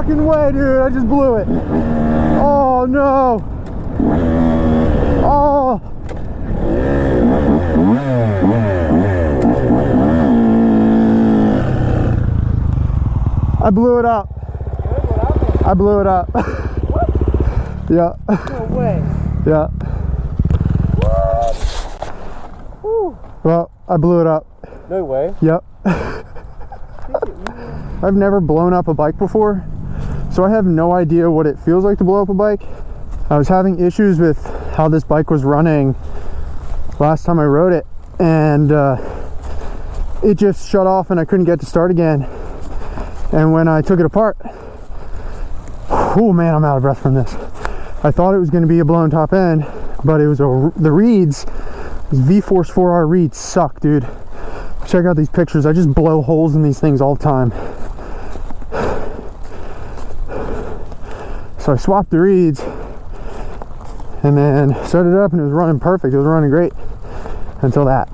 fucking way, dude. I just blew it. Oh no. Oh. I blew it up. I blew it up. What? Yeah. No way. Yeah. Woo. Well, I blew it up. No way. Yep. I've never blown up a bike before, so I have no idea what it feels like to blow up a bike. I was having issues with how this bike was running last time I rode it, and it just shut off and I couldn't get to start again. And when I took it apart, oh man, I'm out of breath from this. I thought it was going to be a blown top end, but it was the reeds. These V-Force 4R reeds suck, dude. Check out these pictures. I just blow holes in these things all the time. So I swapped the reeds and then set it up, and it was running perfect. It was running great until that.